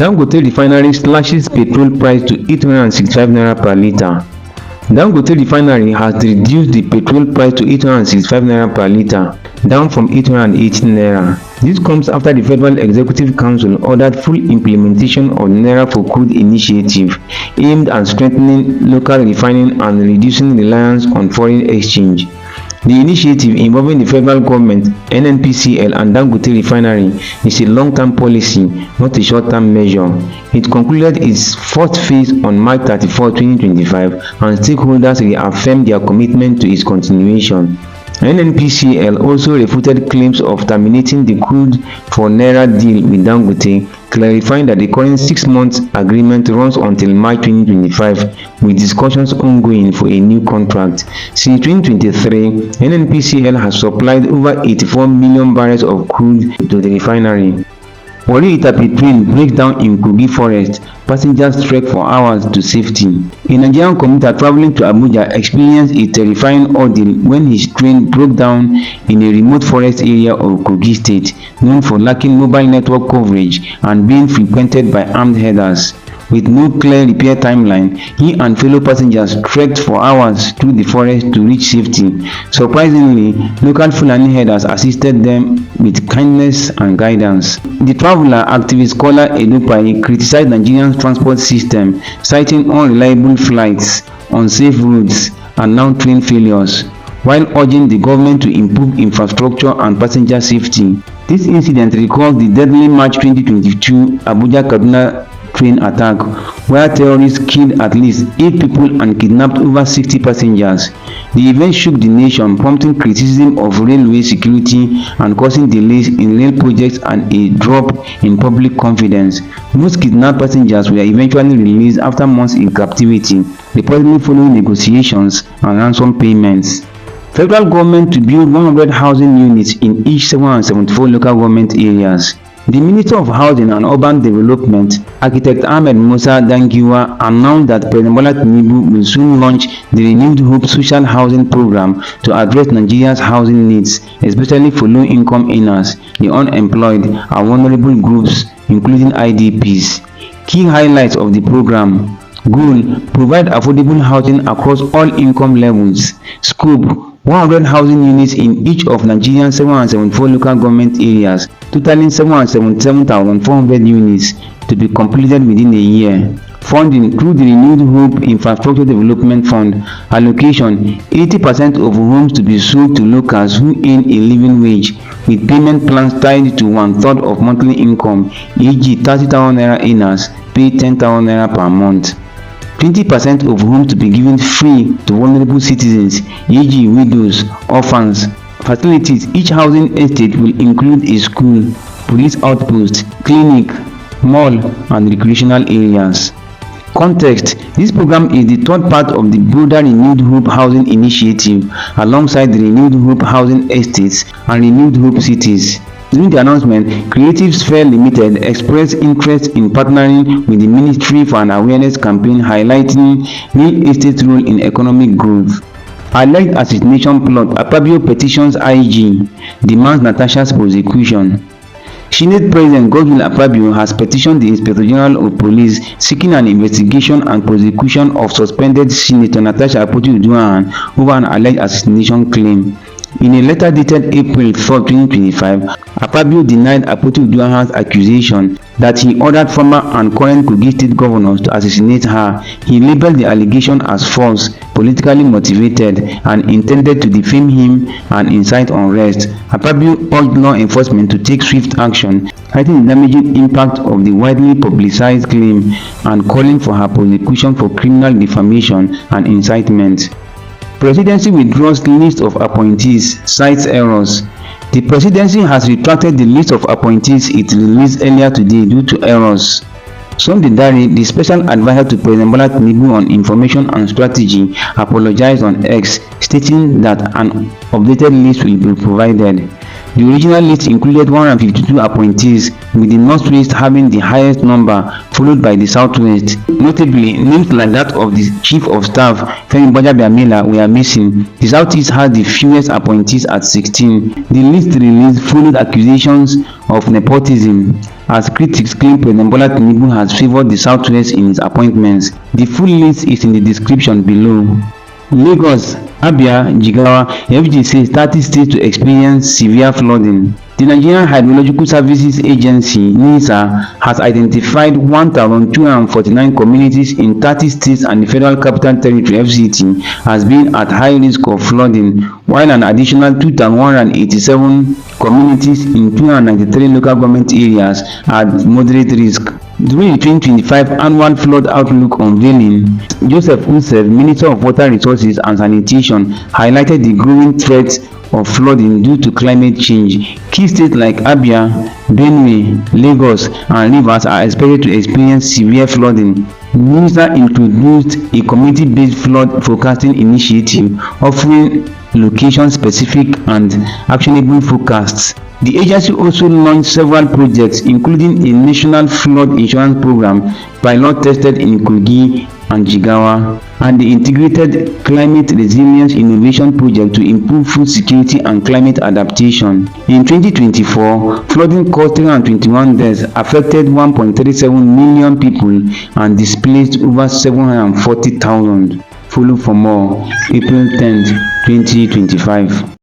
Dangote Refinery slashes petrol price to 865 naira per litre. Dangote Refinery has reduced the petrol price to 865 naira per litre, down from 818 naira. This comes after the Federal Executive Council ordered full implementation of Naira for Crude initiative aimed at strengthening local refining and reducing reliance on foreign exchange. The initiative, involving the federal government, NNPCL and Dangote Refinery, is a long-term policy, not a short-term measure. It concluded its fourth phase on March 34, 2025, and stakeholders reaffirmed their commitment to its continuation. NNPCL also refuted claims of terminating the crude for Naira deal with Dangote, clarifying that the current 6-month agreement runs until March 2025, with discussions ongoing for a new contract. Since 2023, NNPCL has supplied over 84 million barrels of crude to the refinery. Litre Petrol breaks down in Kogi forest. Passengers trek for hours to safety. A Nigerian commuter traveling to Abuja experienced a terrifying ordeal when his train broke down in a remote forest area of Kogi State, known for lacking mobile network coverage and being frequented by armed herders. With no clear repair timeline, he and fellow passengers trekked for hours through the forest to reach safety. Surprisingly, local Fulani herders assisted them with kindness and guidance. The traveler, activist scholar Edupai, criticized Nigerian transport system, citing unreliable flights, unsafe routes, and now train failures, while urging the government to improve infrastructure and passenger safety. This incident recalls the deadly March 2022 Abuja-Kaduna train attack, where terrorists killed at least 8 people and kidnapped over 60 passengers. The event shook the nation, prompting criticism of railway security and causing delays in rail projects and a drop in public confidence. Most kidnapped passengers were eventually released after months in captivity, reportedly following negotiations and ransom payments. Federal government to build 100 housing units in each 774 local government areas. The Minister of Housing and Urban Development, Architect Ahmed Musa Dangiwa, announced that President Bola Tinubu will soon launch the Renewed Hope Social Housing Program to address Nigeria's housing needs, especially for low-income earners, the unemployed, and vulnerable groups, including IDPs. Key highlights of the program: Goal: provide affordable housing across all income levels. Scope: 100 housing units in each of Nigeria's 774 local government areas, totaling 777,400 units, to be completed within a year. Funding through the Renewed Hope Infrastructure Development Fund. Allocation: 80% of homes to be sold to locals who earn a living wage, with payment plans tied to 1/3 of monthly income, e.g. 30,000 naira earners pay 10,000 naira per month. 20% of homes to be given free to vulnerable citizens, e.g. widows, orphans. Facilities: each housing estate will include a school, police outpost, clinic, mall, and recreational areas. Context: this program is the third part of the broader Renewed Hope Housing Initiative, alongside the Renewed Hope Housing Estates and Renewed Hope Cities. During the announcement, Creative Sphere Limited expressed interest in partnering with the Ministry for an awareness campaign highlighting real estate's role in economic growth. Alleged assassination plot: Akpabio petitions IG, demands Natasha's prosecution. Senate President Gov't Akpabio has petitioned the Inspector General of Police seeking an investigation and prosecution of suspended Senator Natasha over an alleged assassination claim. In a letter dated April 4, 2025, Akpabio denied Akpotiuduahan's accusation that he ordered former and current Kogi State governors to assassinate her. He labeled the allegation as false, politically motivated, and intended to defame him and incite unrest. Akpabio urged law enforcement to take swift action, citing the damaging impact of the widely publicized claim and calling for her prosecution for criminal defamation and incitement. Presidency withdraws list of appointees, cites errors. The Presidency has retracted the list of appointees it released earlier today due to errors. Sunday Dare, the special advisor to President Bola Tinubu on Information and Strategy, apologized on X, stating that an updated list will be provided. The original list included 152 appointees, with the Northwest having the highest number, followed by the Southwest. Notably, names like that of the Chief of Staff, Femi Gbajabiamila, were missing. The Southeast had the fewest appointees at 16. The list release followed accusations of nepotism, as critics claim President Bola Tinubu has favored the Southwest in his appointments. The full list is in the description below. Lagos, Abia, Jigawa FG says 30 states to experience severe flooding. The Nigerian Hydrological Services Agency (NISA) has identified 1,249 communities in 30 states and the Federal Capital Territory (FCT) as being at high risk of flooding, while an additional 2,187 communities in 293 local government areas are at moderate risk. During the 2025 annual flood outlook unveiling, Joseph Ussef, Minister of Water Resources and Sanitation, highlighted the growing threat of flooding due to climate change. Key states like Abia, Benue, Lagos, and Rivers are expected to experience severe flooding. NISA introduced a community-based flood forecasting initiative offering location-specific and actionable forecasts. The agency also launched several projects, including a national flood insurance program pilot tested in Kogi and Jigawa, and the integrated climate resilience innovation project to improve food security and climate adaptation. In 2024, flooding caused 321 deaths, affected 1.37 million people, and displaced over 740,000. Follow for more. April 10, 2025.